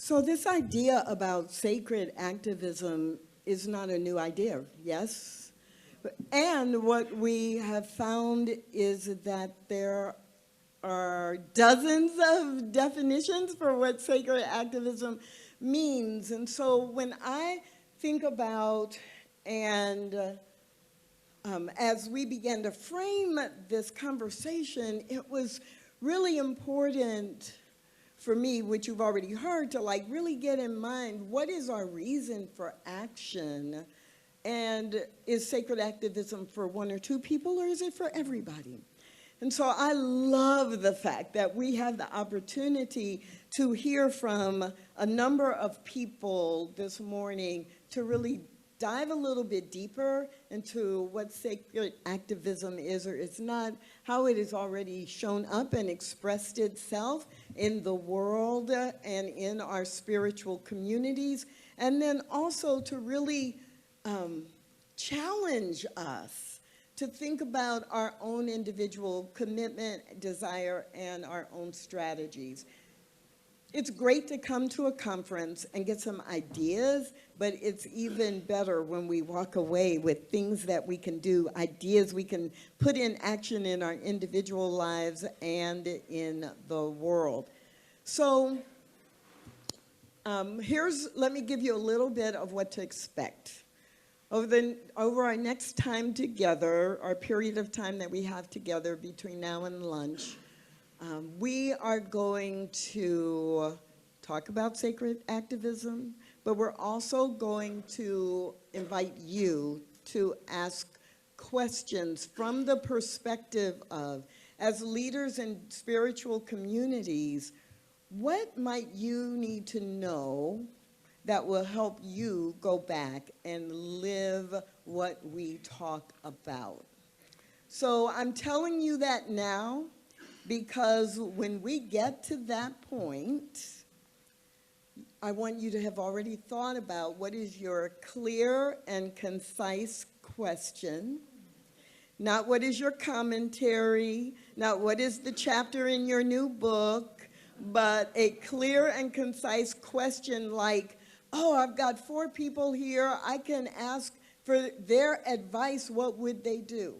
So this idea about sacred activism is not a new idea, yes? And what we have found is that there are dozens of definitions for what sacred activism means. And so when I think about, and as we began to frame this conversation, it was really important for me, which you've already heard, to like really get in mind, what is our reason for action? And is sacred activism for one or two people, or is it for everybody? And so I love the fact that we have the opportunity to hear from a number of people this morning to really dive a little bit deeper into what sacred activism is or is not, how it has already shown up and expressed itself in the world and in our spiritual communities, and then also to really challenge us to think about our own individual commitment, desire, and our own strategies. It's great to come to a conference and get some ideas, but it's even better when we walk away with things that we can do, ideas we can put in action in our individual lives and in the world. So let me give you a little bit of what to expect. Over our next time together, our period of time that we have together between now and lunch, we are going to talk about sacred activism, but we're also going to invite you to ask questions from the perspective of, as leaders in spiritual communities, what might you need to know that will help you go back and live what we talk about? So I'm telling you that now, because when we get to that point, I want you to have already thought about what is your clear and concise question, not what is your commentary, not what is the chapter in your new book, but a clear and concise question like, oh, I've got 4 people here, I can ask for their advice, what would they do?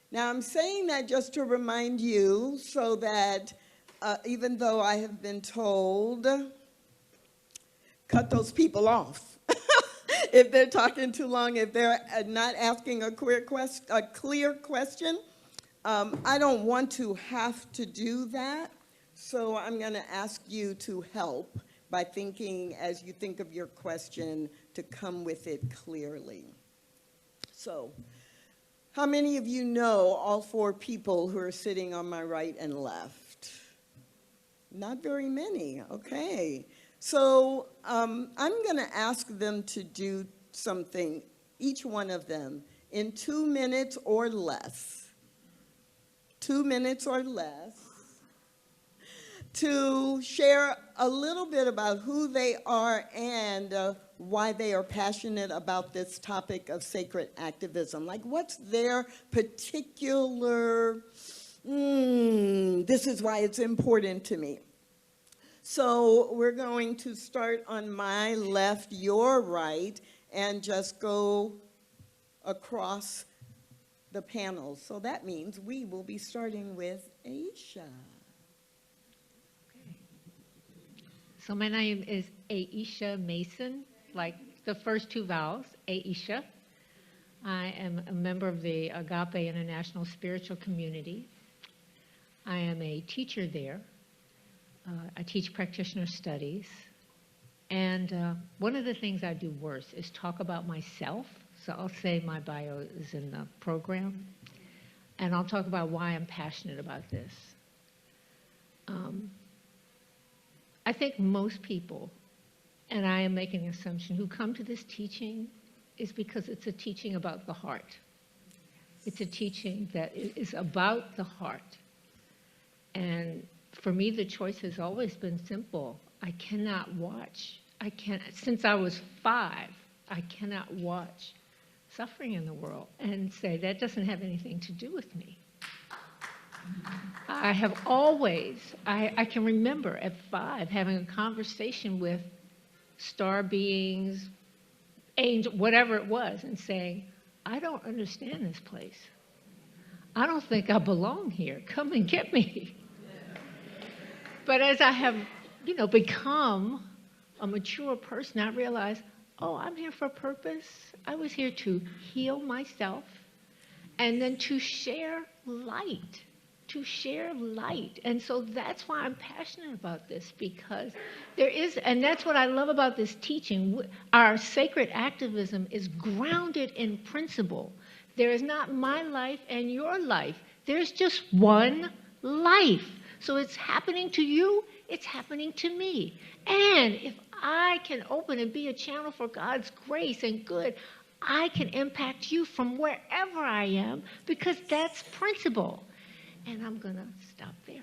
Now, I'm saying that just to remind you so that even though I have been told, cut those people off. If they're talking too long, if they're not asking a clear question, I don't want to have to do that. So I'm going to ask you to help by thinking, as you think of your question, to come with it clearly. So, how many of you know all 4 people who are sitting on my right and left? Not very many, okay. So I'm gonna ask them to do something, each one of them, in 2 minutes or less. 2 minutes or less, to share a little bit about who they are and why they are passionate about this topic of sacred activism. Like, what's their particular, this is why it's important to me. So we're going to start on my left, your right, and just go across the panels. So that means we will be starting with Eisha. So my name is Eisha Mason, like the first 2 vowels, Eisha. I am a member of the Agape International Spiritual Community. I am a teacher there. I teach practitioner studies. And one of the things I do worse is talk about myself. So I'll say my bio is in the program. And I'll talk about why I'm passionate about this. I think most people, and I am making an assumption, who come to this teaching is because it's a teaching about the heart. It's a teaching that is about the heart. And for me, the choice has always been simple. I cannot watch. Since I was 5, I cannot watch suffering in the world and say that doesn't have anything to do with me. I have always, I can remember at 5 having a conversation with star beings, angel, whatever it was, and saying, I don't understand this place. I don't think I belong here. Come and get me. But as I have, become a mature person, I realized, oh, I'm here for a purpose. I was here to heal myself and then to share light, And so that's why I'm passionate about this, because there is, and that's what I love about this teaching. Our sacred activism is grounded in principle. There is not my life and your life. There's just one life. So it's happening to you, it's happening to me. And if I can open and be a channel for God's grace and good, I can impact you from wherever I am, because that's principle. And I'm going to stop there.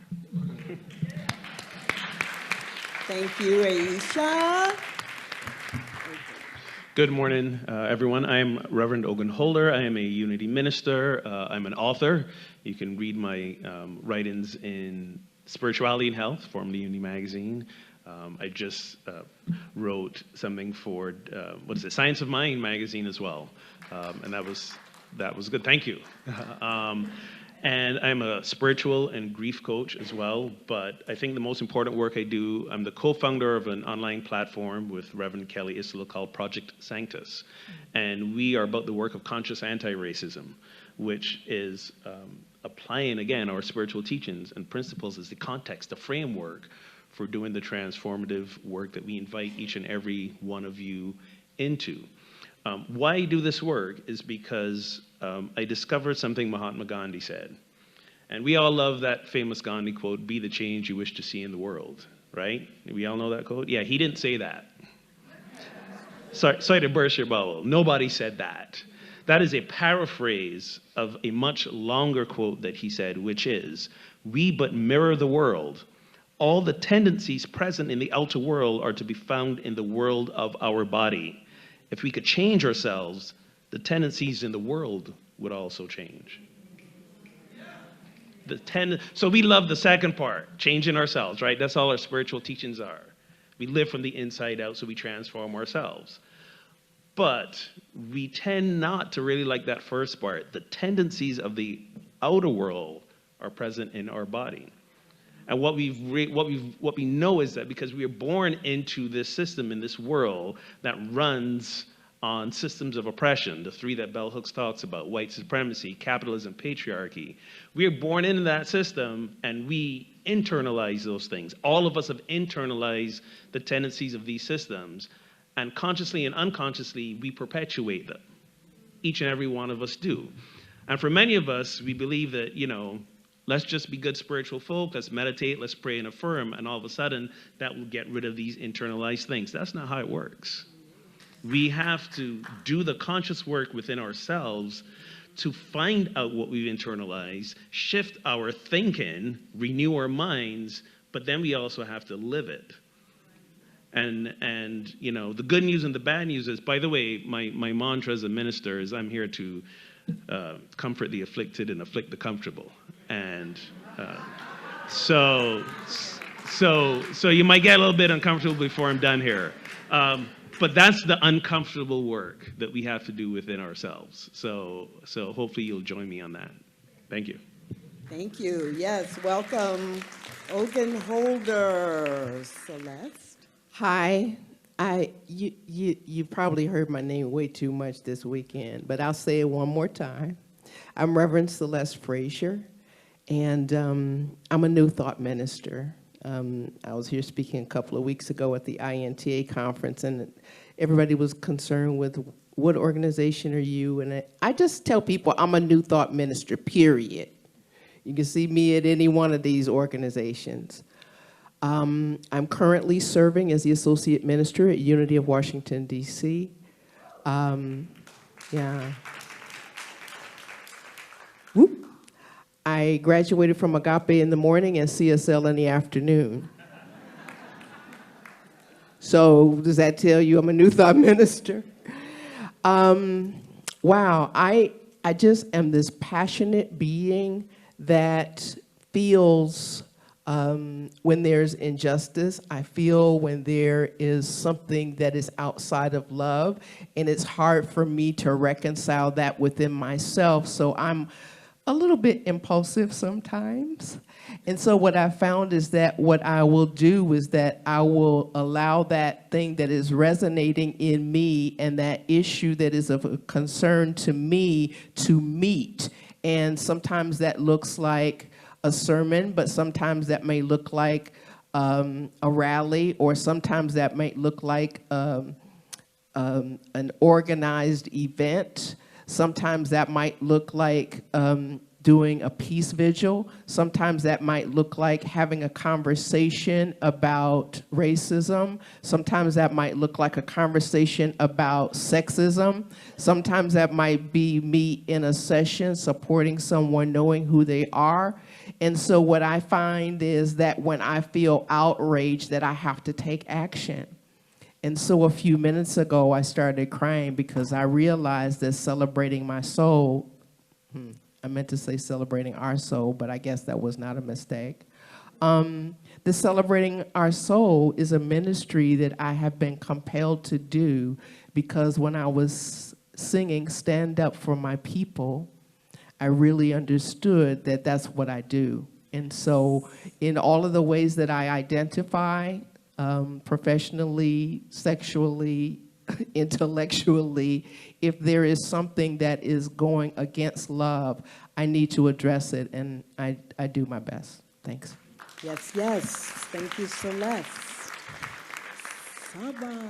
Thank you, Eisha. Good morning, everyone. I'm Reverend Ogun Holder. I am a Unity minister. I'm an author. You can read my writings in Spirituality and Health, formerly Unity Magazine. I just wrote something for, Science of Mind magazine as well. And that was good. Thank you. And I'm a spiritual and grief coach as well, but I think the most important work I do, I'm the co-founder of an online platform with Reverend Kelly Isla called Project Sanctus. And we are about the work of conscious anti-racism, which is applying, again, our spiritual teachings and principles as the context, the framework for doing the transformative work that we invite each and every one of you into. Why I do this work is because I discovered something Mahatma Gandhi said. And we all love that famous Gandhi quote, "Be the change you wish to see in the world," right? We all know that quote? Yeah, he didn't say that. Sorry to burst your bubble. Nobody said that. That is a paraphrase of a much longer quote that he said, which is, "We but mirror the world. All the tendencies present in the outer world are to be found in the world of our body. If we could change ourselves, the tendencies in the world would also change." So we love the second part, changing ourselves, right? That's all our spiritual teachings are. We live from the inside out, so we transform ourselves. But we tend not to really like that first part. The tendencies of the outer world are present in our body. And what we know is that because we are born into this system, in this world that runs on systems of oppression, the three that Bell Hooks talks about, white supremacy, capitalism, patriarchy. We are born into that system and we internalize those things. All of us have internalized the tendencies of these systems, and consciously and unconsciously, we perpetuate them. Each and every one of us do. And for many of us, we believe that, let's just be good spiritual folk, let's meditate, let's pray and affirm, and all of a sudden, that will get rid of these internalized things. That's not how it works. We have to do the conscious work within ourselves to find out what we've internalized, shift our thinking, renew our minds, but then we also have to live it. And the good news and the bad news is, by the way, my mantra as a minister is I'm here to comfort the afflicted and afflict the comfortable. And so you might get a little bit uncomfortable before I'm done here. But that's the uncomfortable work that we have to do within ourselves. So hopefully you'll join me on that. Thank you. Thank you. Yes, welcome, Ogun Holder. Celeste. Hi. You probably heard my name way too much this weekend, but I'll say it one more time. I'm Reverend Celeste Frazier, and I'm a New Thought minister. I was here speaking a couple of weeks ago at the INTA conference, and everybody was concerned with what organization are you? And I just tell people I'm a New Thought minister, period. You can see me at any one of these organizations. I'm currently serving as the associate minister at Unity of Washington, D.C. Yeah. Whoop. I graduated from Agape in the morning and CSL in the afternoon. So does that tell you I'm a New Thought minister? Wow, I just am this passionate being that feels when there's injustice. I feel when there is something that is outside of love, and it's hard for me to reconcile that within myself. So I'm a little bit impulsive sometimes. And so what I found is that what I will do is that I will allow that thing that is resonating in me and that issue that is of a concern to me to meet. And sometimes that looks like a sermon, but sometimes that may look like a rally, or sometimes that might look like an organized event. Sometimes that might look like doing a peace vigil. Sometimes that might look like having a conversation about racism. Sometimes that might look like a conversation about sexism. Sometimes that might be me in a session supporting someone, knowing who they are. And so what I find is that when I feel outraged, that I have to take action. And so a few minutes ago, I started crying because I realized that celebrating my soul, I meant to say celebrating our soul, but I guess that was not a mistake. The Celebrating Our Soul is a ministry that I have been compelled to do because when I was singing Stand Up for My People, I really understood that that's what I do. And so in all of the ways that I identify, professionally, sexually, intellectually, if there is something that is going against love, I need to address it, and I do my best. Thanks. Yes, yes. Thank you, Celeste. Saba.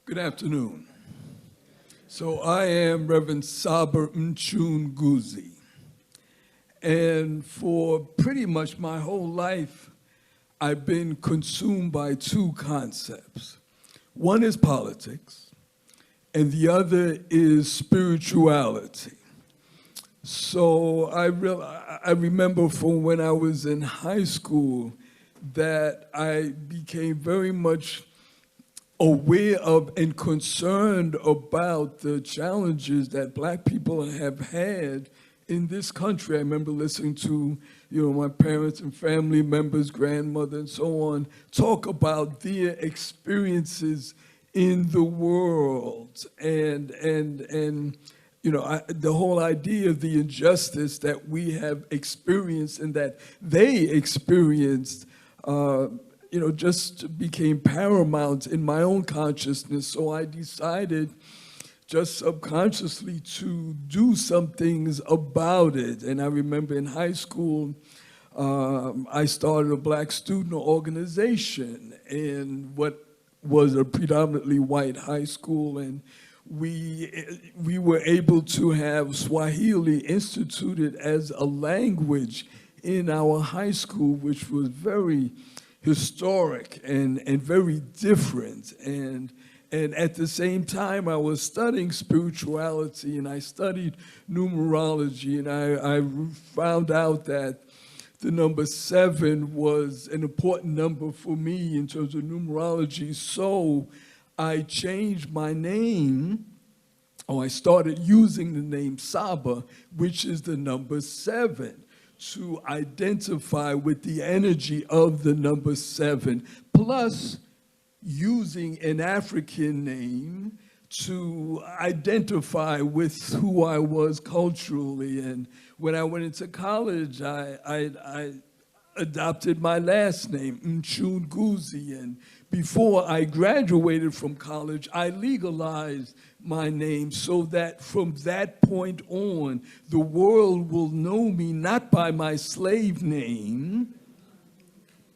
Good afternoon. So I am Reverend Saba Mchunguzi. And for pretty much my whole life, I've been consumed by two concepts. One is politics, and the other is spirituality. So I remember from when I was in high school that I became very much aware of and concerned about the challenges that Black people have had in this country. I remember listening to, my parents and family members, grandmother and so on, talk about their experiences in the world and the whole idea of the injustice that we have experienced and that they experienced, just became paramount in my own consciousness. So I decided just subconsciously to do some things about it. And I remember in high school, I started a Black student organization in what was a predominantly white high school, and we were able to have Swahili instituted as a language in our high school, which was very historic and very different. And at the same time, I was studying spirituality, and I studied numerology, and I found out that the number 7 was an important number for me in terms of numerology. So I changed my name, or I started using the name Saba, which is the number 7, to identify with the energy of the number 7, plus using an African name to identify with who I was culturally. And when I went into college, I adopted my last name, Mchunguzi. And before I graduated from college, I legalized my name so that from that point on, the world will know me not by my slave name,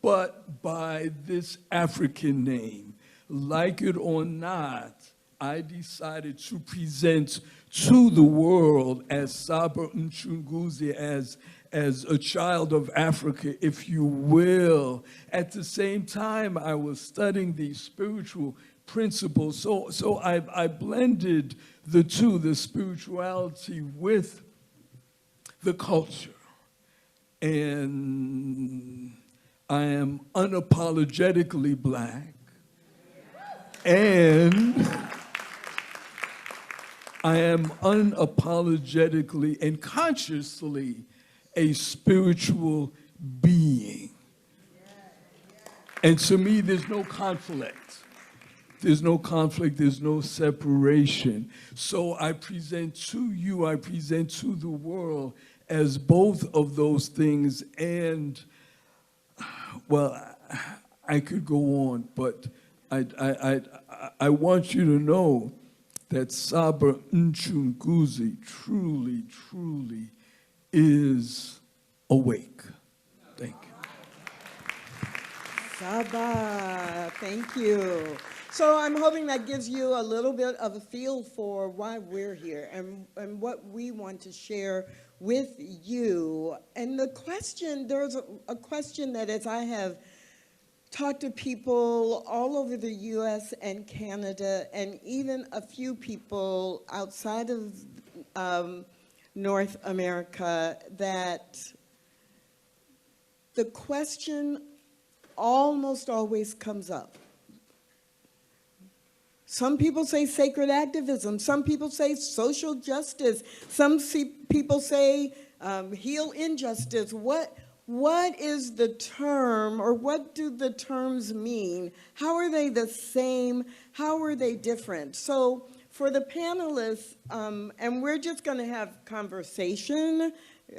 but by this African name. Like it or not, I decided to present to the world as Saba Mchunguzi, as a child of Africa, if you will. At the same time, I was studying these spiritual principles. So I blended the two, the spirituality with the culture. And I am unapologetically Black. And I am unapologetically and consciously a spiritual being. And to me, there's no conflict. There's no conflict, there's no separation. So I present to you, I present to the world as both of those things. And, well, I could go on, but I want you to know that Saba Mchunguzi truly, truly is awake. Thank you. Saba, thank you. So I'm hoping that gives you a little bit of a feel for why we're here and what we want to share with you. And the question, there's a question that as I have talked to people all over the US and Canada, and even a few people outside of North America, that the question almost always comes up. Some people say sacred activism. Some people say social justice. Some people say heal injustice. What is the term, or what do the terms mean? How are they the same? How are they different? So for the panelists, and we're just going to have conversation.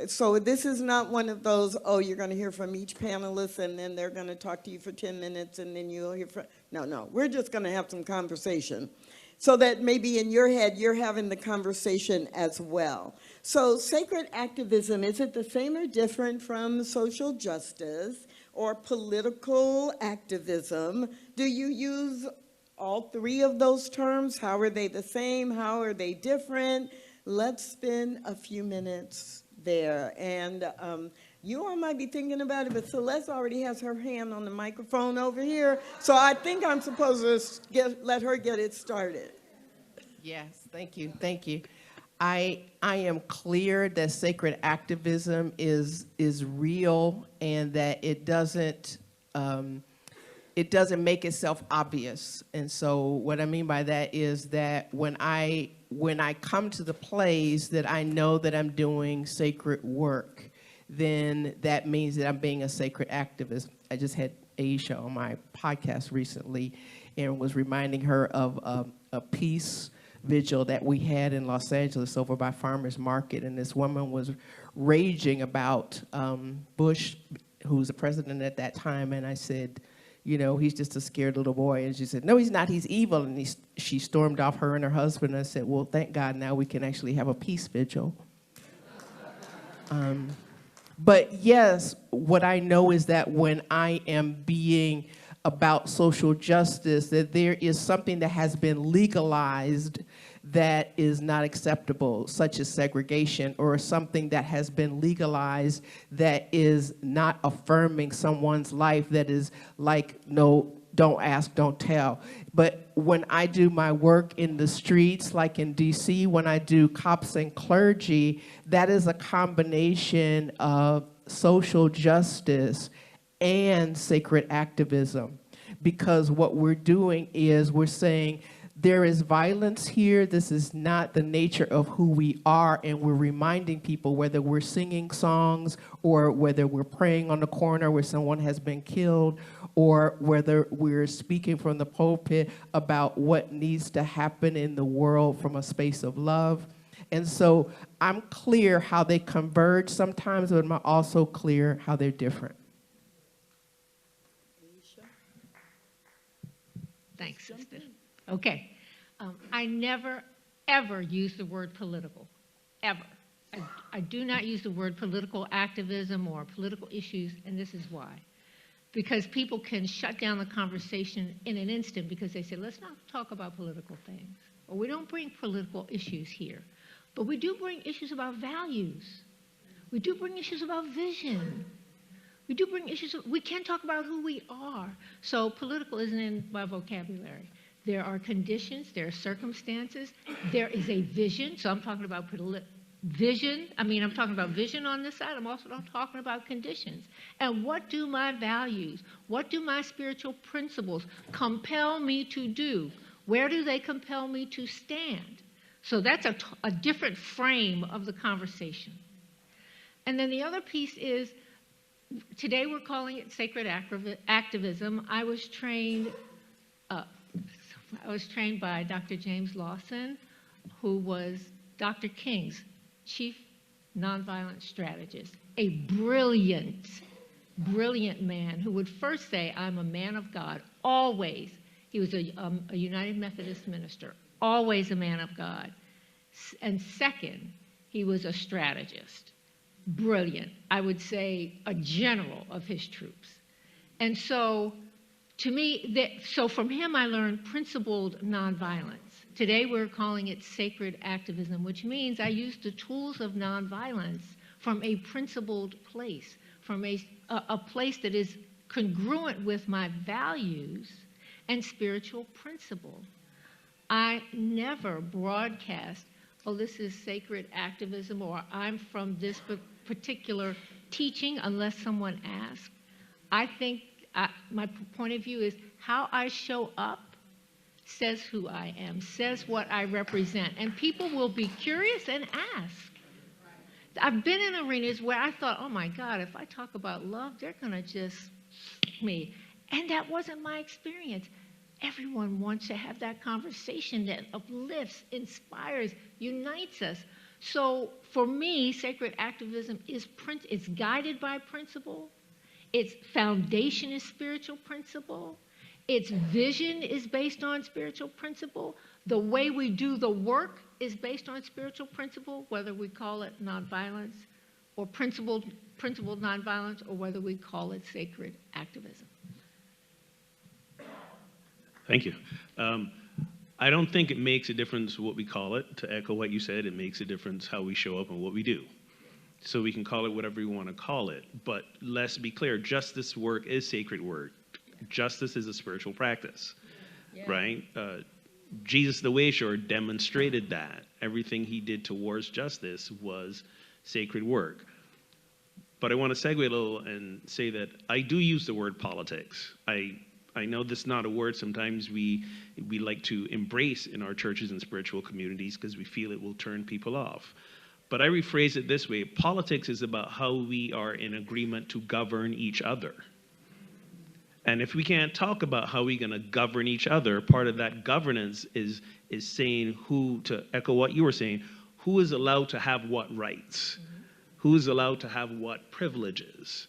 So this is not one of those, oh, you're going to hear from each panelist and then they're going to talk to you for 10 minutes and then you'll hear from, no, we're just going to have some conversation. So that maybe in your head, you're having the conversation as well. So sacred activism, is it the same or different from social justice or political activism? Do you use all three of those terms? How are they the same? How are they different? Let's spend a few minutes there. And you all might be thinking about it, but Celeste already has her hand on the microphone over here. So I think I'm supposed to let her get it started. Yes, thank you, thank you. I am clear that sacred activism is real, and that it doesn't make itself obvious. And so what I mean by that is that when I come to the place that I know that I'm doing sacred work, then that means that I'm being a sacred activist. I just had Eisha on my podcast recently and was reminding her of a peace vigil that we had in Los Angeles over by Farmers Market. And this woman was raging about Bush, who was the president at that time. And I said, you know, he's just a scared little boy. And she said, no, he's not, he's evil. And she stormed off, her and her husband. And I said, well, thank God now we can actually have a peace vigil. But yes, what I know is that when I am being about social justice, that there is something that has been legalized that is not acceptable, such as segregation, or something that has been legalized that is not affirming someone's life, that is like, no, don't ask, don't tell. But when I do my work in the streets, like in DC, when I do cops and clergy, that is a combination of social justice and sacred activism. Because what we're doing is we're saying, there is violence here. This is not the nature of who we are. And we're reminding people, whether we're singing songs or whether we're praying on the corner where someone has been killed, or whether we're speaking from the pulpit about what needs to happen in the world from a space of love. And so I'm clear how they converge sometimes, but I'm also clear how they're different. Thanks, sister. Okay. I never, ever use the word political, ever. I do not use the word political activism or political issues, and this is why. Because people can shut down the conversation in an instant because they say, let's not talk about political things, or we don't bring political issues here. But we do bring issues about values. We do bring issues about vision. We do bring issues, we can talk about who we are. So political isn't in my vocabulary. There are conditions, there are circumstances, there is a vision. So I'm talking about vision. I'm talking about vision on this side. I'm also talking about conditions. And what do my values, what do my spiritual principles compel me to do? Where do they compel me to stand? So that's a different frame of the conversation. And then the other piece is, today we're calling it sacred activism. I was trained by Dr. James Lawson, who was Dr. King's chief nonviolent strategist, a brilliant, brilliant man who would first say, I'm a man of God, always. He was a United Methodist minister, always a man of God. And second, he was a strategist, brilliant. I would say a general of his troops. And so, to me, so from him I learned principled nonviolence. Today we're calling it sacred activism, which means I use the tools of nonviolence from a principled place, from a place that is congruent with my values and spiritual principle. I never broadcast, oh, this is sacred activism, or I'm from this particular teaching unless someone asks. I think my point of view is how I show up says who I am, says what I represent, and people will be curious and ask. I've been in arenas where I thought, oh my God, if I talk about love, they're gonna just me. And that wasn't my experience. Everyone wants to have that conversation that uplifts, inspires, unites us. So for me, sacred activism is it's guided by principle. Its foundation is spiritual principle. Its vision is based on spiritual principle. The way we do the work is based on spiritual principle, whether we call it nonviolence or principled nonviolence, or whether we call it sacred activism. Thank you. I don't think it makes a difference what we call it. To echo what you said, it makes a difference how we show up and what we do. So we can call it whatever we want to call it. But let's be clear, justice work is sacred work. Justice is a spiritual practice, right? Jesus the Wayshower demonstrated that. Everything he did towards justice was sacred work. But I want to segue a little and say that I do use the word politics. I know this is not a word sometimes we like to embrace in our churches and spiritual communities because we feel it will turn people off. But I rephrase it this way: politics is about how we are in agreement to govern each other. And if we can't talk about how we're going to govern each other, part of that governance is saying who, to echo what you were saying, who is allowed to have what rights? Who is allowed to have what privileges?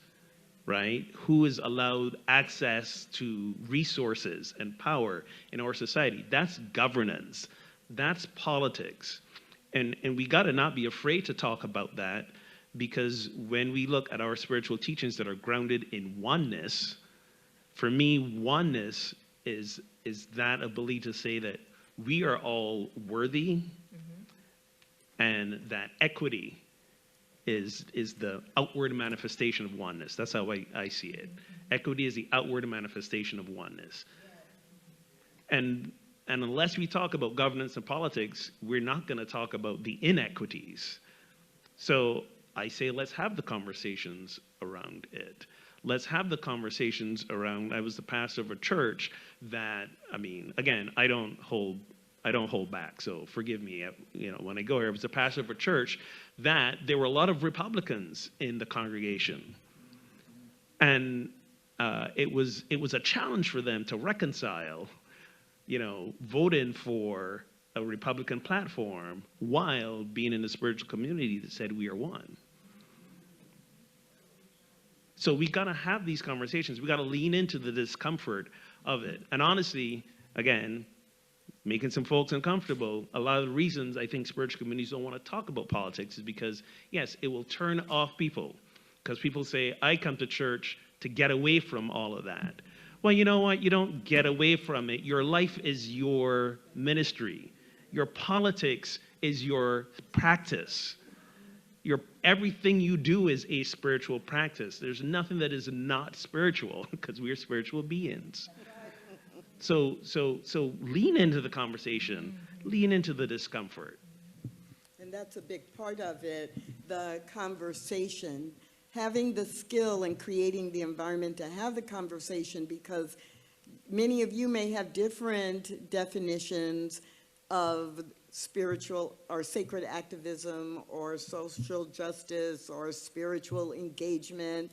Right? Who is allowed access to resources and power in our society? That's governance. That's politics. And we got to not be afraid to talk about that, because when we look at our spiritual teachings that are grounded in oneness, for me, oneness is that ability to say that we are all worthy, and that equity is the outward manifestation of oneness. That's how I see it. Equity is the outward manifestation of oneness. And unless we talk about governance and politics, we're not going to talk about the inequities. So I say, let's have the conversations around it. Let's have the conversations around, I was the pastor of a church that, I mean, again, I don't hold back, so forgive me, when I go here. I was a pastor of a church that there were a lot of Republicans in the congregation. And it was a challenge for them to reconcile, voting for a Republican platform while being in the spiritual community that said we are one. So we got to have these conversations. We got to lean into the discomfort of it. And honestly, again, making some folks uncomfortable, a lot of the reasons I think spiritual communities don't want to talk about politics is because, yes, it will turn off people. Because people say, I come to church to get away from all of that. Well, you know what? You don't get away from it. Your life is your ministry. Your politics is your practice. Everything you do is a spiritual practice. There's nothing that is not spiritual, because we are spiritual beings. So lean into the conversation, lean into the discomfort. And that's a big part of it, the conversation, having the skill and creating the environment to have the conversation, because many of you may have different definitions of spiritual or sacred activism or social justice or spiritual engagement.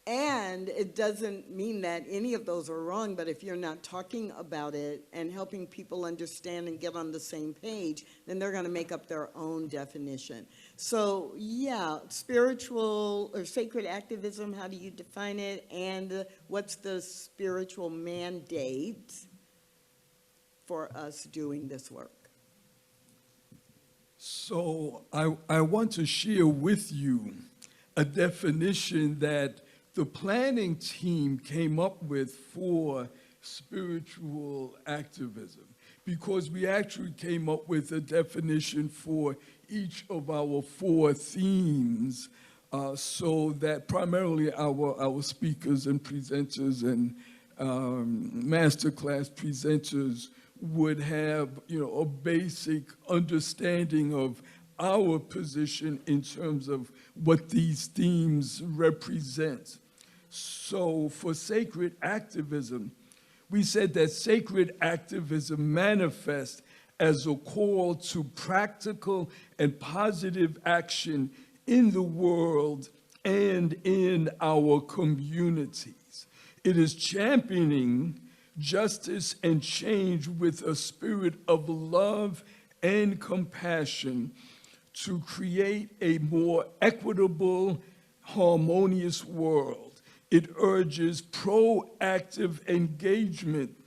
And it doesn't mean that any of those are wrong, but if you're not talking about it and helping people understand and get on the same page, then they're going to make up their own definition. So yeah, spiritual or sacred activism, how do you define it? And what's the spiritual mandate for us doing this work? So I want to share with you a definition that the planning team came up with for spiritual activism, because we actually came up with a definition for each of our 4 themes, so that primarily our speakers and presenters and masterclass presenters would have, a basic understanding of our position in terms of what these themes represent. So for sacred activism, we said that sacred activism manifests as a call to practical and positive action in the world and in our communities. It is championing justice and change with a spirit of love and compassion to create a more equitable, harmonious world. It urges proactive engagement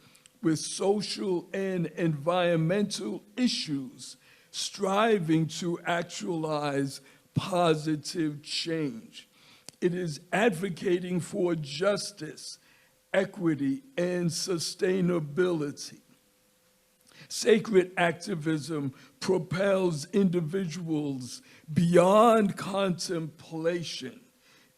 with social and environmental issues, striving to actualize positive change. It is advocating for justice, equity, and sustainability. Sacred activism propels individuals beyond contemplation.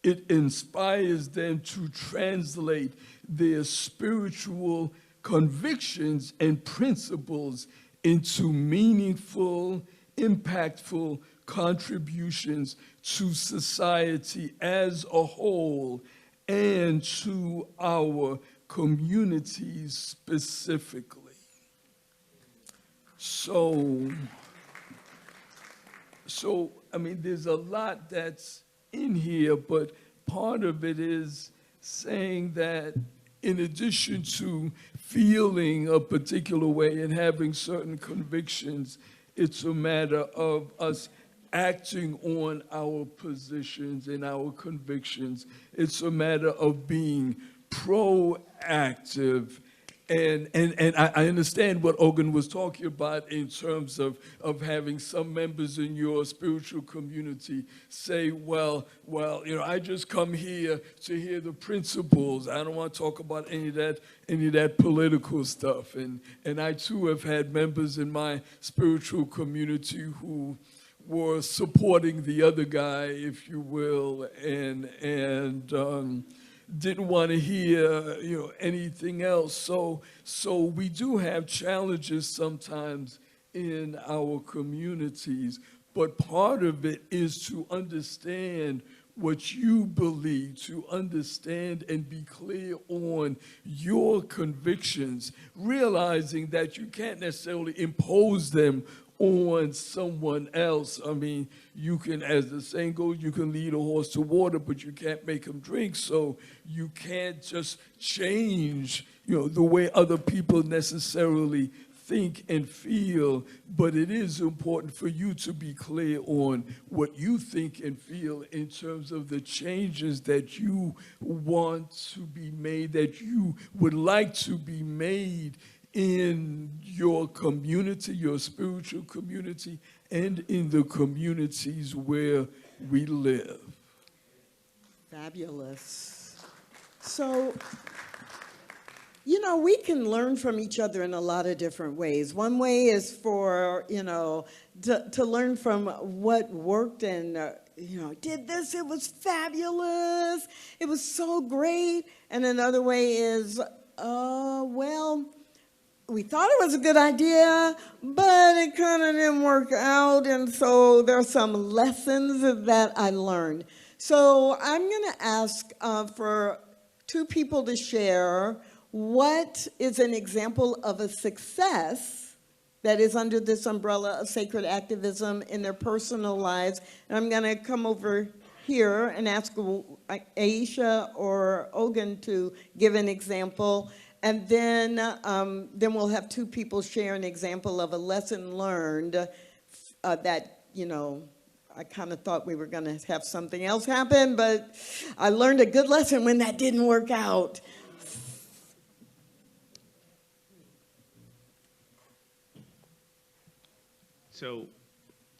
It inspires them to translate their spiritual convictions and principles into meaningful, impactful contributions to society as a whole and to our communities specifically. So, I mean, there's a lot that's in here, but part of it is saying that in addition to feeling a particular way and having certain convictions, it's a matter of us acting on our positions and our convictions. It's a matter of being proactive. And I understand what Ogun was talking about in terms of having some members in your spiritual community say, well, I just come here to hear the principles. I don't want to talk about any of that political stuff. And I too have had members in my spiritual community who were supporting the other guy, if you will, and didn't want to hear, anything else. So we do have challenges sometimes in our communities, but part of it is to understand what you believe, to understand and be clear on your convictions, realizing that you can't necessarily impose them on someone else. I mean, you can, as the saying goes, you can lead a horse to water, but you can't make him drink. So you can't just change, the way other people necessarily think and feel, but it is important for you to be clear on what you think and feel in terms of the changes that you want to be made, that you would like to be made in your community, your spiritual community, and in the communities where we live. Fabulous. So, we can learn from each other in a lot of different ways. One way is for, to learn from what worked and, did this, it was fabulous, it was so great. And another way is, we thought it was a good idea, but it kind of didn't work out, and so there are some lessons that I learned. So I'm going to ask for 2 people to share what is an example of a success that is under this umbrella of sacred activism in their personal lives. And I'm going to come over here and ask Aisha or Ogun to give an example, and then we'll have two people share an example of a lesson learned that, you know, I kind of thought we were going to have something else happen, but I learned a good lesson when that didn't work out. So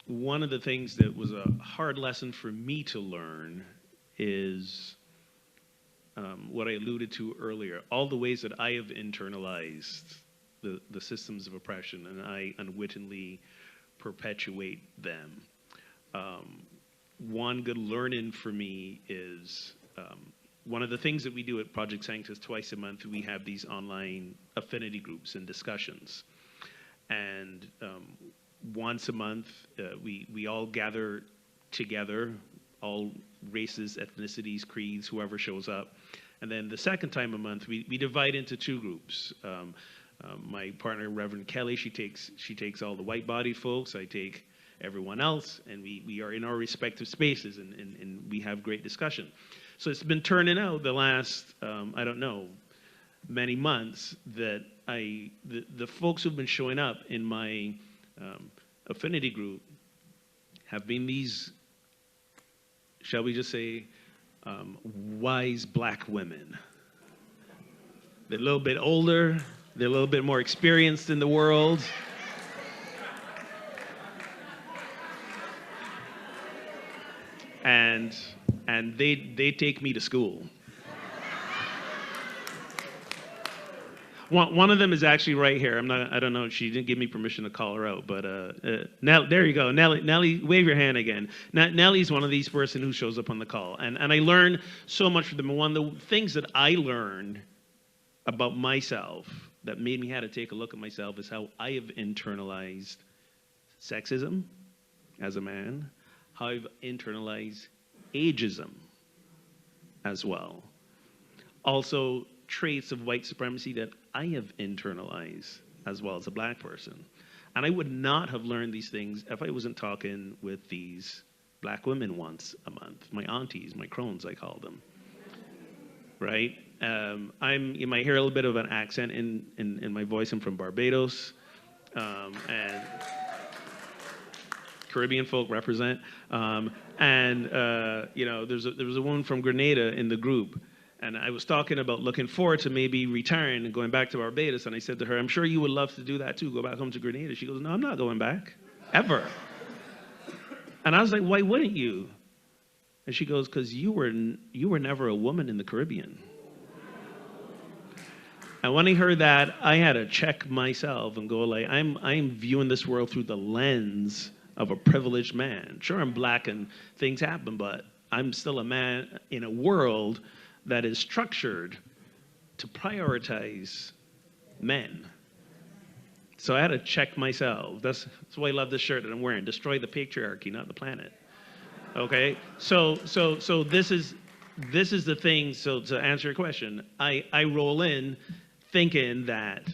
one of the things that was a hard lesson for me to learn is what I alluded to earlier, all the ways that I have internalized the systems of oppression, and I unwittingly perpetuate them. One good learning for me is one of the things that we do at Project Sanctus twice a month, we have these online affinity groups and discussions. And once a month, we all gather together, all races, ethnicities, creeds, whoever shows up. And then the second time a month, we divide into two groups. My partner, Reverend Kelly, she takes all the white-bodied folks. I take everyone else, and we are in our respective spaces, and we have great discussion. So it's been turning out the last, I don't know, many months that the folks who've been showing up in my affinity group have been these, shall we just say, wise black women. They're a little bit older, they're a little bit more experienced in the world. And they take me to school. One of them is actually right here. I don't know, she didn't give me permission to call her out, but now there you go. Nellie, wave your hand again. Nellie's one of these person who shows up on the call. And I learned so much from them. And one of the things that I learned about myself that made me have to take a look at myself is how I have internalized sexism as a man, how I've internalized ageism as well. Also, traits of white supremacy that I have internalized as well as a black person. And I would not have learned these things if I wasn't talking with these black women once a month, my aunties, my crones, I call them, right? You might hear a little bit of an accent in my voice. I'm from Barbados, and Caribbean folk represent. You know, there was a woman from Grenada in the group, and I was talking about looking forward to maybe retiring and going back to Barbados, and I said to her, I'm sure you would love to do that too, go back home to Grenada. She goes, no, I'm not going back, ever. And I was like, why wouldn't you? And she goes, because you were never a woman in the Caribbean. And when I heard that, I had to check myself and go like, I'm viewing this world through the lens of a privileged man. Sure, I'm black and things happen, but I'm still a man in a world that is structured to prioritize men. So I had to check myself. That's why I love this shirt that I'm wearing. Destroy the patriarchy, not the planet. Okay? So this is the thing. So to answer your question, I roll in thinking that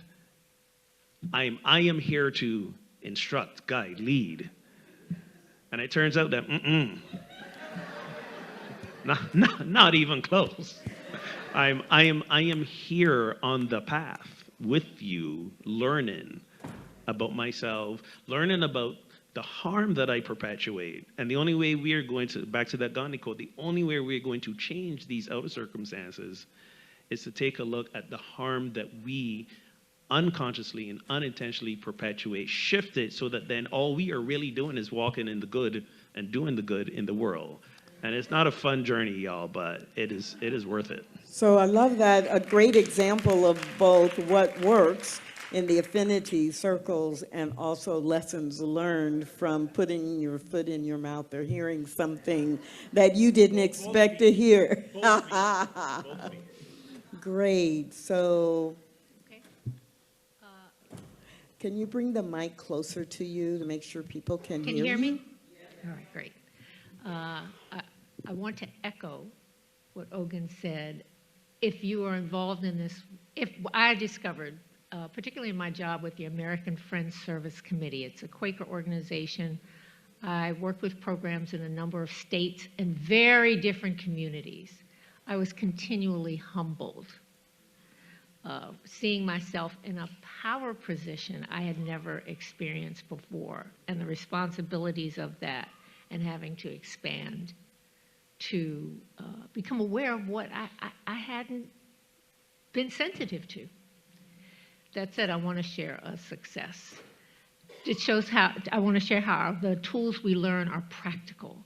I am here to instruct, guide, lead. And it turns out that not even close. I am here on the path with you, learning about myself, learning about the harm that I perpetuate. And the only way we are going to, back to that Gandhi quote, the only way we're going to change these outer circumstances is to take a look at the harm that we unconsciously and unintentionally perpetuate, shift it so that then all we are really doing is walking in the good and doing the good in the world. And it's not a fun journey, y'all, but it is worth it. So I love that, a great example of both what works in the affinity circles and also lessons learned from putting your foot in your mouth or hearing something that you didn't expect to hear. Great. So can you bring the mic closer to you to make sure people can hear you? Can you hear me? All right, great. I want to echo what Ogun said. If you are involved in this, if I discovered, particularly in my job with the American Friends Service Committee, it's a Quaker organization. I worked with programs in a number of states and very different communities. I was continually humbled, seeing myself in a power position I had never experienced before, and the responsibilities of that, and having to expand to become aware of what I hadn't been sensitive to. That said, I want to share a success. It shows how, I want to share how the tools we learn are practical.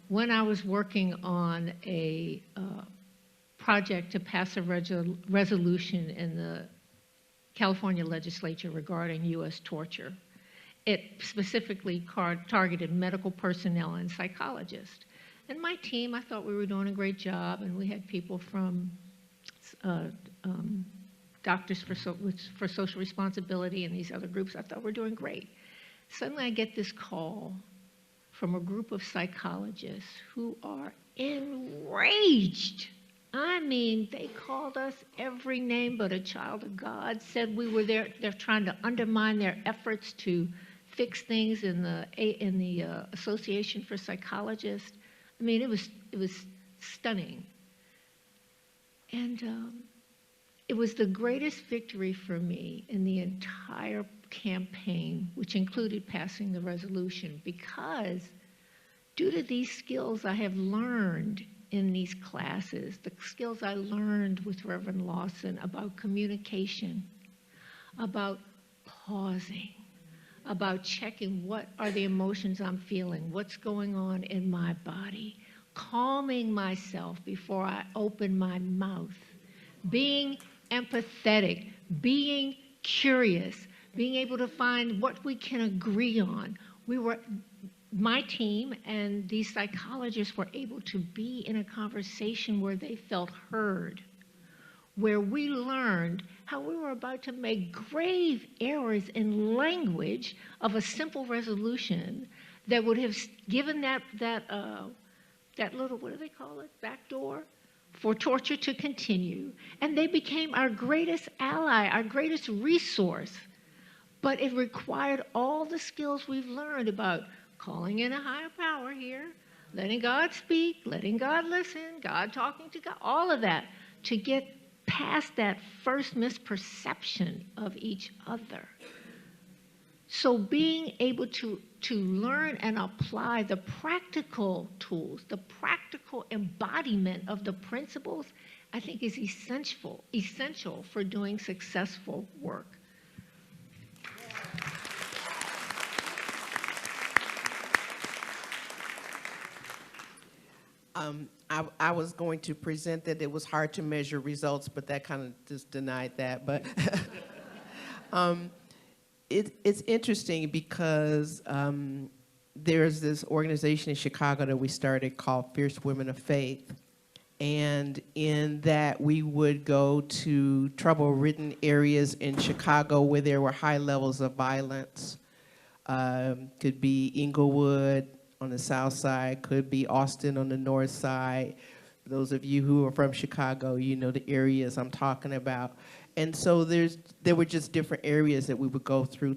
When I was working on a project to pass a resolution in the California legislature regarding U.S. torture, it specifically targeted medical personnel and psychologists. And my team, I thought we were doing a great job, and we had people from Doctors for Social Responsibility and these other groups. I thought we're doing great. Suddenly I get this call from a group of psychologists who are enraged. I mean, they called us every name but a child of God, said we were there, they're trying to undermine their efforts to fix things in the Association for Psychologists. I mean, it was stunning. And it was the greatest victory for me in the entire campaign, which included passing the resolution, because due to these skills I have learned in these classes, the skills I learned with Reverend Lawson about communication, about pausing, about checking what are the emotions I'm feeling, what's going on in my body, calming myself before I open my mouth, being empathetic, being curious, being able to find what we can agree on. My team and these psychologists were able to be in a conversation where they felt heard, where we learned how we were about to make grave errors in language of a simple resolution that would have given that little, what do they call it, backdoor for torture to continue. And they became our greatest ally, our greatest resource. But it required all the skills we've learned about calling in a higher power here, letting God speak, letting God listen, God talking to God, all of that, to get past that first misperception of each other. So being able to learn and apply the practical tools, the practical embodiment of the principles, I think is essential for doing successful work. I was going to present that it was hard to measure results, but that kind of just denied that. But it's interesting because there's this organization in Chicago that we started called Fierce Women of Faith. And in that, we would go to trouble-ridden areas in Chicago where there were high levels of violence. Could be Inglewood on the south side, could be Austin on the north side. Those of you who are from Chicago, you know the areas I'm talking about. And so there were just different areas that we would go to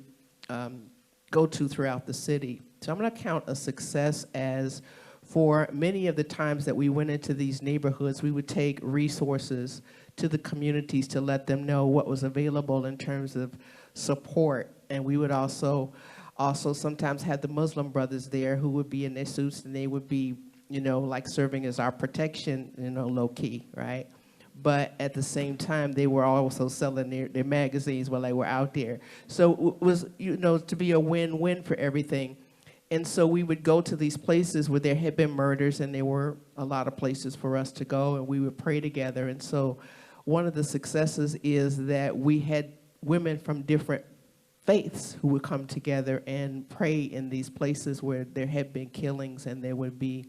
throughout the city. So I'm going to count a success as, for many of the times that we went into these neighborhoods, we would take resources to the communities to let them know what was available in terms of support. And we would also sometimes have the Muslim brothers there who would be in their suits, and they would be, like serving as our protection, low key, right? But at the same time, they were also selling their magazines while they were out there. So it was, to be a win-win for everything. And so we would go to these places where there had been murders, and there were a lot of places for us to go, and we would pray together. And so one of the successes is that we had women from different faiths who would come together and pray in these places where there had been killings, and there would be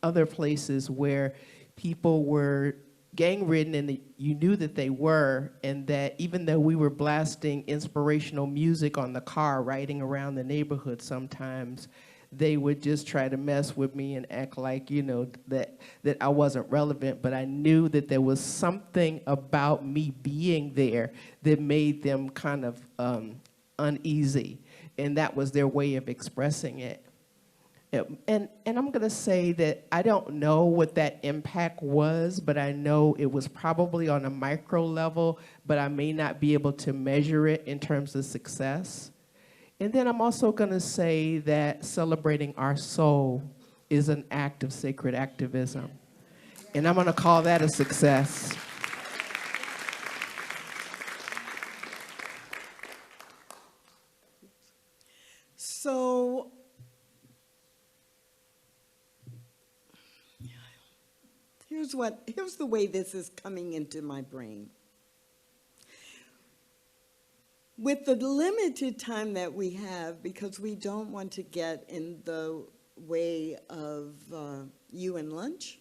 other places where people were gang-ridden, and you knew that they were, and that even though we were blasting inspirational music on the car riding around the neighborhood sometimes, they would just try to mess with me and act like, that I wasn't relevant. But I knew that there was something about me being there that made them kind of uneasy. and that was their way of expressing it. And I'm going to say that I don't know what that impact was, but I know it was probably on a micro level, but I may not be able to measure it in terms of success. And then I'm also going to say that celebrating our soul is an act of sacred activism. And I'm going to call that a success. So, here's the way this is coming into my brain. With the limited time that we have, because we don't want to get in the way of you and lunch,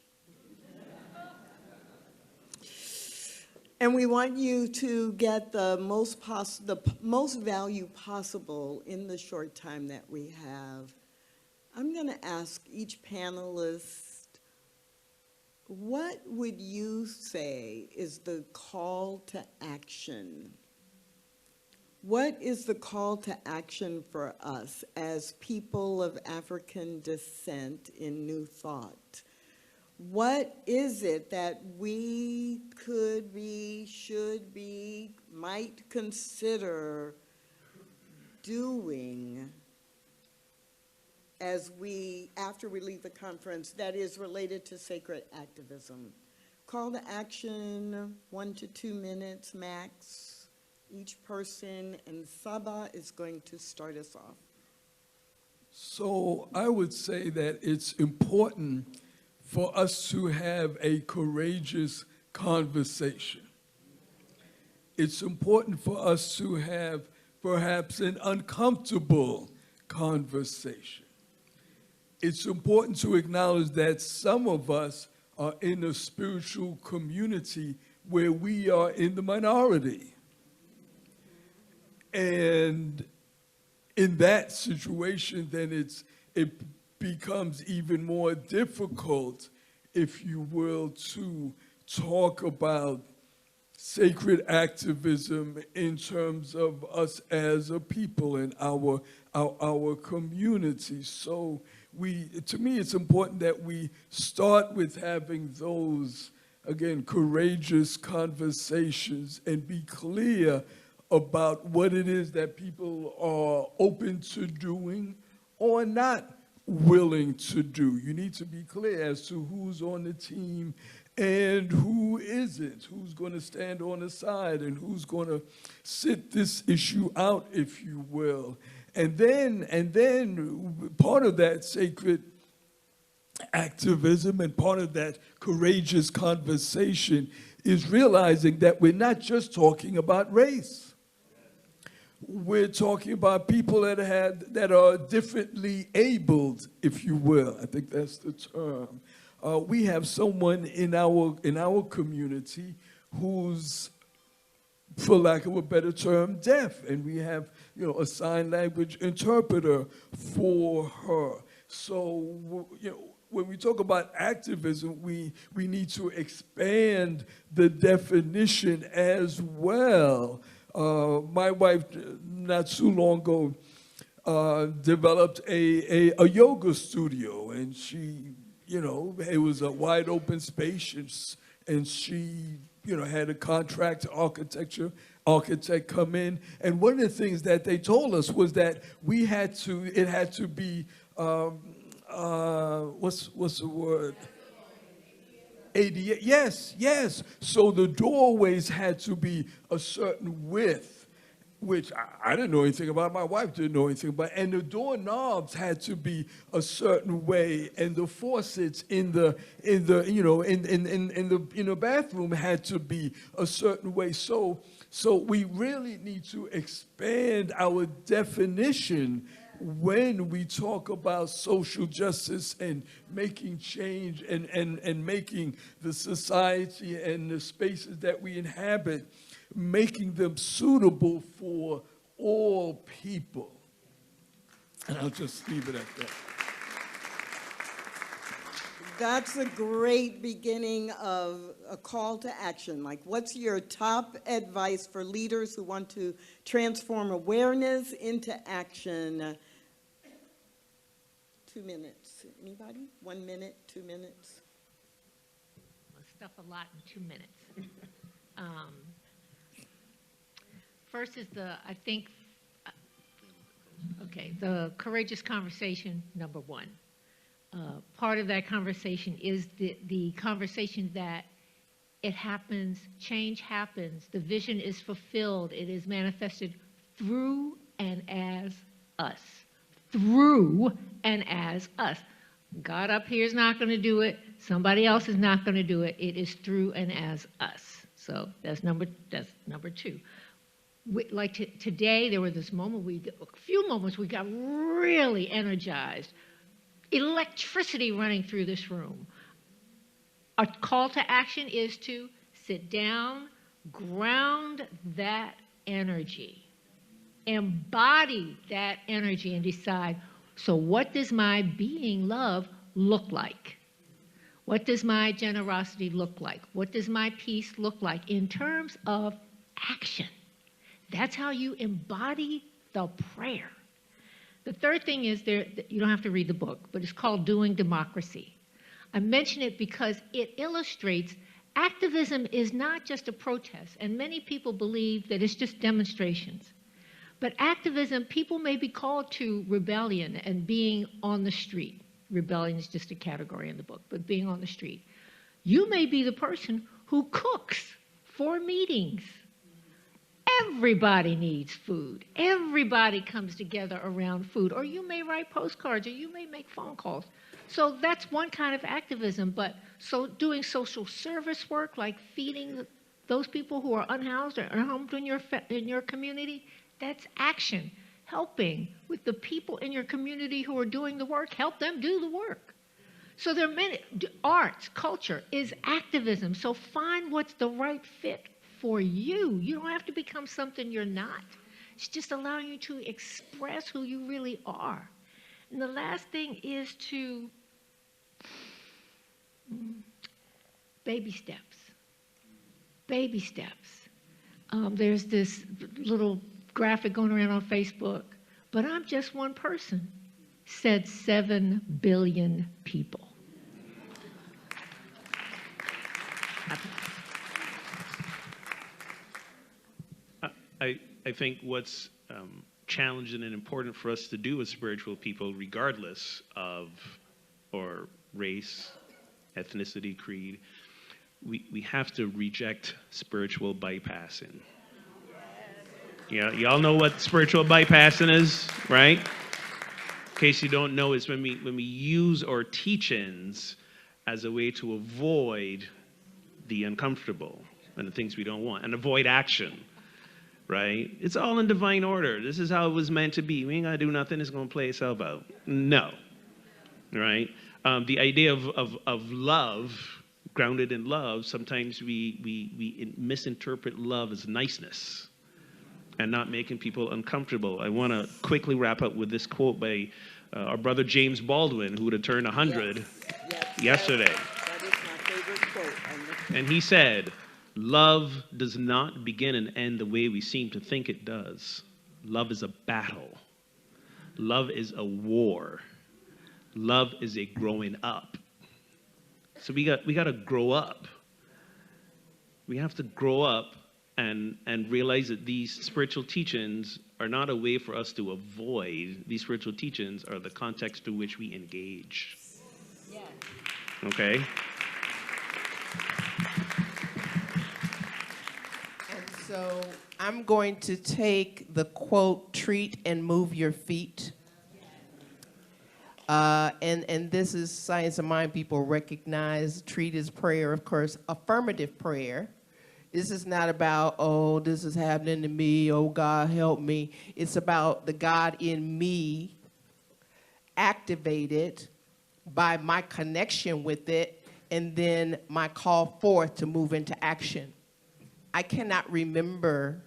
and we want you to get the most value possible in the short time that we have, I'm going to ask each panelist, what would you say is the call to action? What is the call to action for us as people of African descent in New Thought? What is it that we could be, should be, might consider doing after we leave the conference that is related to sacred activism? Call to action, 1 to 2 minutes max, each person, and Saba is going to start us off. So I would say that it's important for us to have a courageous conversation. It's important for us to have perhaps an uncomfortable conversation. It's important to acknowledge that some of us are in a spiritual community where we are in the minority. And in that situation, then it becomes even more difficult, if you will, to talk about sacred activism in terms of us as a people and our community. So to me, it's important that we start with having those, again, courageous conversations and be clear about what it is that people are open to doing or not willing to do. You need to be clear as to who's on the team and who isn't, who's going to stand on the side and who's going to sit this issue out, if you will. And then part of that sacred activism and part of that courageous conversation is realizing that we're not just talking about race. We're talking about people that are differently abled, if you will. I think that's the term. We have someone in our community who's, for lack of a better term, deaf, and we have a sign language interpreter for her. So when we talk about activism, we need to expand the definition as well. My wife, not too long ago, developed a yoga studio, and she, it was a wide open space, and she, had a contract architect come in, and one of the things that they told us was that it had to be, what's the word? ADA, yes. So the doorways had to be a certain width, which I didn't know anything about. My wife didn't know anything about. And the doorknobs had to be a certain way, and the faucets in the bathroom had to be a certain way. So we really need to expand our definition when we talk about social justice and making change and making the society and the spaces that we inhabit, making them suitable for all people. And I'll just leave it at that. That's a great beginning of a call to action. Like, what's your top advice for leaders who want to transform awareness into action? 2 minutes. Anybody? 1 minute, 2 minutes? Stuff a lot in 2 minutes. First is the courageous conversation, number one. Part of that conversation is the conversation that it happens, change happens, the vision is fulfilled, it is manifested through and as us. Through and as us. God up here is not going to do it. Somebody else is not going to do it. It is through and as us. So that's number two. Today, there was this moment, a few moments, we got really energized. Electricity running through this room. Our call to action is to sit down, ground that energy, embody that energy, and decide, so what does my being love look like? What does my generosity look like? What does my peace look like in terms of action? That's how you embody the prayer. The third thing is, you don't have to read the book, but it's called Doing Democracy. I mention it because it illustrates activism is not just a protest, and many people believe that it's just demonstrations. But activism, people may be called to rebellion and being on the street. Rebellion is just a category in the book, but being on the street. You may be the person who cooks for meetings. Everybody needs food. Everybody comes together around food. Or you may write postcards, or you may make phone calls. So that's one kind of activism. But so doing social service work, like feeding those people who are unhoused or unhomed in your community, that's action. Helping with the people in your community who are doing the work, help them do the work. So there are many, arts, culture is activism. So find what's the right fit for you. You don't have to become something you're not. It's just allowing you to express who you really are. And the last thing is to baby steps. Baby steps. There's this little graphic going around on Facebook, but I'm just one person, said 7 billion people. I think what's challenging and important for us to do as spiritual people, regardless of or race, ethnicity, creed, we have to reject spiritual bypassing. Yeah, y'all know what spiritual bypassing is, right? In case you don't know, it's when we use our teachings as a way to avoid the uncomfortable and the things we don't want, and avoid action, right? It's all in divine order. This is how it was meant to be. We ain't gotta do nothing. It's gonna play itself out. No, right? The idea of love, grounded in love, sometimes we misinterpret love as niceness and not making people uncomfortable. I want to quickly wrap up with this quote by our brother James Baldwin, who would have turned 100 yesterday. That is my favorite quote. And he said, "Love does not begin and end the way we seem to think it does. Love is a battle. Love is a war. Love is a growing up." So we got to grow up. We have to grow up and realize that these spiritual teachings are not a way for us to avoid. These spiritual teachings are the context to which we engage. Yeah. Okay? And so I'm going to take the quote, "treat and move your feet." And this is Science of Mind people recognize. Treat is prayer, of course, affirmative prayer. This is not about, oh, this is happening to me, oh, God, help me. It's about the God in me activated by my connection with it and then my call forth to move into action. I cannot remember,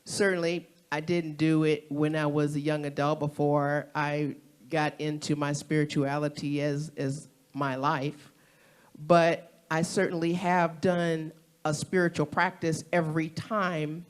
certainly I didn't do it when I was a young adult before I got into my spirituality as my life. but I certainly have done a spiritual practice every time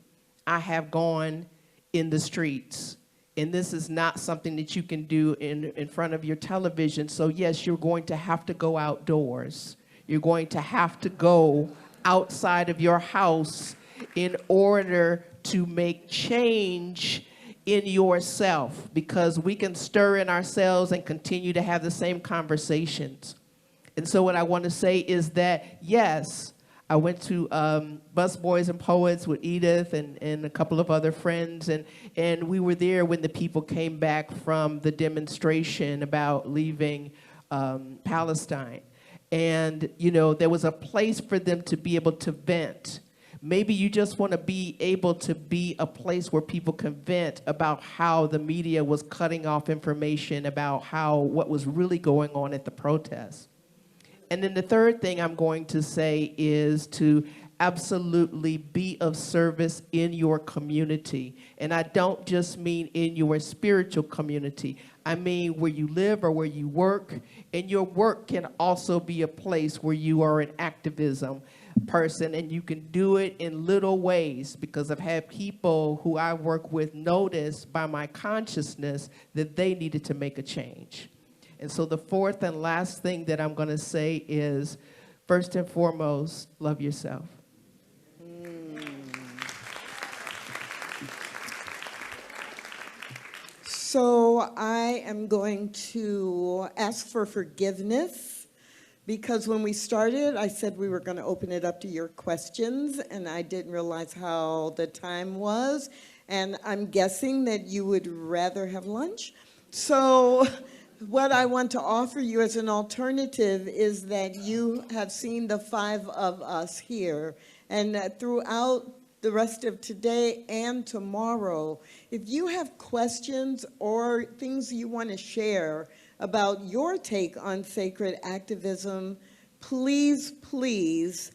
I have gone in the streets. And this is not something that you can do in front of your television. So yes, you're going to have to go outdoors. You're going to have to go outside of your house in order to make change in yourself, because we can stir in ourselves and continue to have the same conversations. And so what I want to say is that, yes, I went to Bus Boys and Poets with Edith and a couple of other friends, and we were there when the people came back from the demonstration about leaving Palestine. And, you know, there was a place for them to be able to vent. Maybe you just want to be able to be a place where people can vent about how the media was cutting off information about what was really going on at the protests. And then the third thing I'm going to say is to absolutely be of service in your community. And I don't just mean in your spiritual community. I mean where you live or where you work. And your work can also be a place where you are an activism person, and you can do it in little ways, because I've had people who I work with notice by my consciousness that they needed to make a change. And so the fourth and last thing that I'm going to say is, first and foremost, love yourself. So I am going to ask for forgiveness, because when we started, I said we were going to open it up to your questions, and I didn't realize how the time was. And I'm guessing that you would rather have lunch. So what I want to offer you as an alternative is that you have seen the five of us here, and that throughout the rest of today and tomorrow, if you have questions or things you want to share about your take on sacred activism, please, please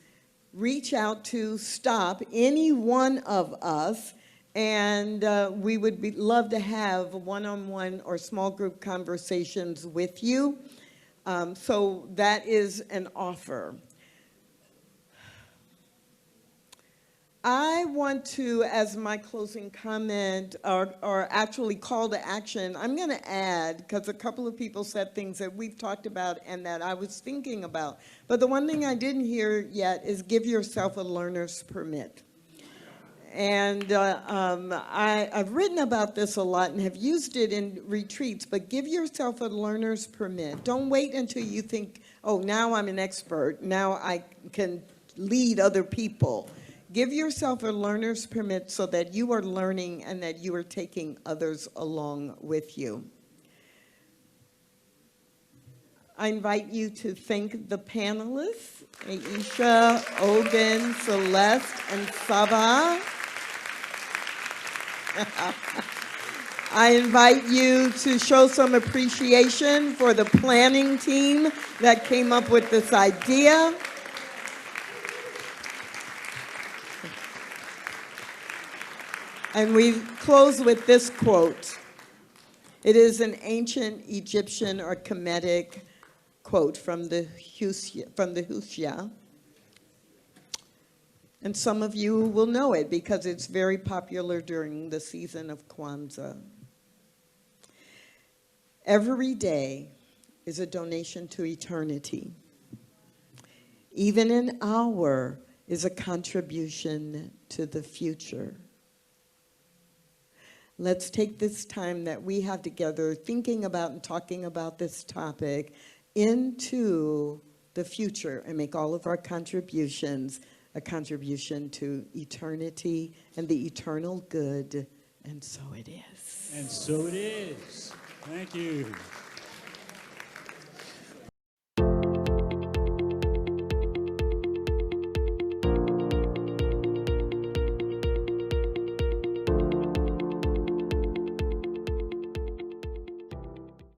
reach out to Stop, any one of us, and we would love to have one-on-one or small group conversations with you. So that is an offer. I want to, as my closing comment, or actually call to action, I'm going to add, because a couple of people said things that we've talked about and that I was thinking about. But the one thing I didn't hear yet is give yourself a learner's permit. And I've written about this a lot and have used it in retreats, but give yourself a learner's permit. Don't wait until you think, oh, now I'm an expert, now I can lead other people. Give yourself a learner's permit so that you are learning and that you are taking others along with you. I invite you to thank the panelists, Eisha, Ogun, Celeste, and Saba. I invite you to show some appreciation for the planning team that came up with this idea. And we close with this quote. It is an ancient Egyptian or Kemetic quote from the Hushya. And some of you will know it because it's very popular during the season of Kwanzaa. Every day is a donation to eternity. Even an hour is a contribution to the future. Let's take this time that we have together thinking about and talking about this topic into the future and make all of our contributions a contribution to eternity and the eternal good. And so it is. And so it is. Thank you.